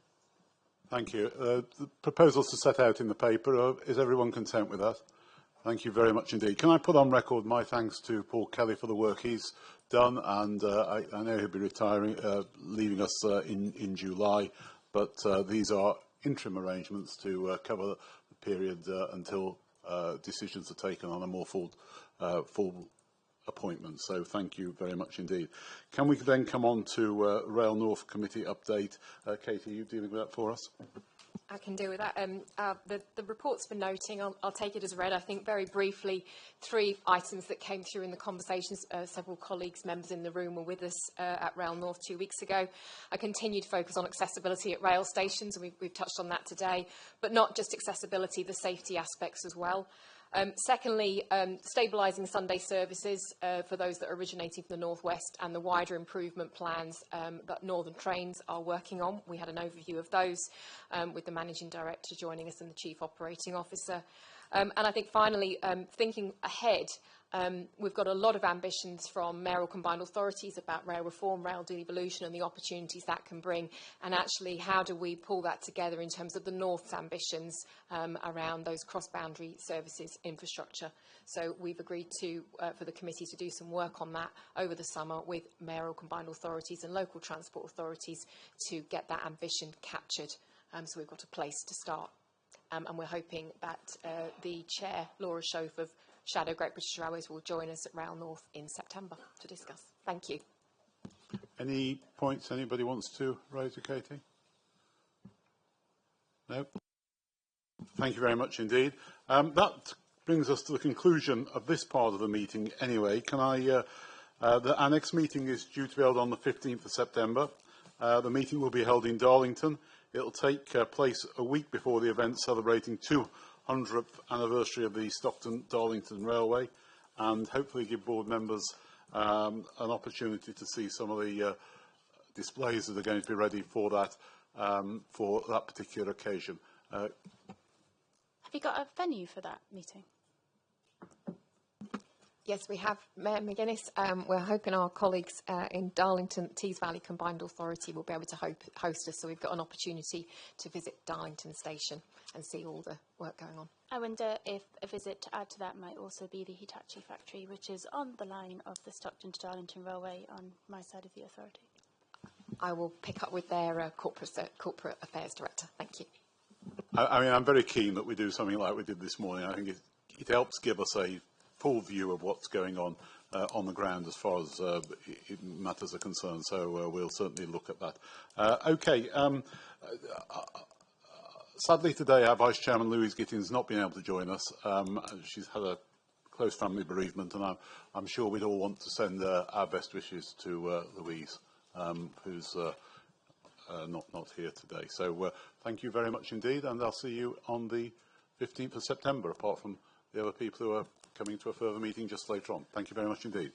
Thank you. The proposals are set out in the paper. Is everyone content with that? Thank you very much indeed. Can I put on record my thanks to Paul Kelly for the work he's done, and I know he'll be retiring, leaving us in July, but these are interim arrangements to cover the period until decisions are taken on a more full appointment. So thank you very much indeed. Can we then come on to Rail North Committee update? Katie, are you dealing with that for us? I can deal with that. The report's been noting, I'll take it as read. I think very briefly, 3 items that came through in the conversations. Several colleagues, members in the room were with us at Rail North 2 weeks ago. I continue to focus on accessibility at rail stations, and we've touched on that today, but not just accessibility, the safety aspects as well. Secondly, stabilising Sunday services for those that are originating from the North West, and the wider improvement plans that Northern Trains are working on. We had an overview of those with the Managing Director joining us and the Chief Operating Officer. And I think finally, thinking ahead, we've got a lot of ambitions from mayoral combined authorities about rail reform, rail devolution and the opportunities that can bring. And actually, how do we pull that together in terms of the North's ambitions around those cross-boundary services infrastructure? So we've agreed to, for the committee to do some work on that over the summer with mayoral combined authorities and local transport authorities to get that ambition captured. So we've got a place to start. And we're hoping that the Chair, Laura Shoaf of Shadow Great British Railways, will join us at Rail North in September to discuss. Thank you. Any points anybody wants to raise, Katie? No? Thank you very much indeed. That brings us to the conclusion of this part of the meeting anyway. Can our next meeting is due to be held on the 15th of September. The meeting will be held in Darlington. It will take place a week before the event celebrating 200th anniversary of the Stockton-Darlington Railway, and hopefully give board members an opportunity to see some of the displays that are going to be ready for that particular occasion. Have you got a venue for that meeting? Yes, we have, Mayor McGuinness. We're hoping our colleagues in Darlington, Tees Valley Combined Authority will be able to host us, so we've got an opportunity to visit Darlington Station and see all the work going on. I wonder if a visit to add to that might also be the Hitachi factory, which is on the line of the Stockton to Darlington Railway on my side of the authority. I will pick up with their corporate affairs director. Thank you. I mean, I'm very keen that we do something like we did this morning. I think it helps give us a full view of what's going on the ground as far as matters are concerned. So we'll certainly look at that. Okay. Sadly today, our Vice Chairman Louise Gittins has not been able to join us. She's had a close family bereavement, and I'm sure we'd all want to send our best wishes to Louise, who's not here today. So thank you very much indeed, and I'll see you on the 15th of September, apart from the other people who are coming to a further meeting just later on. Thank you very much indeed.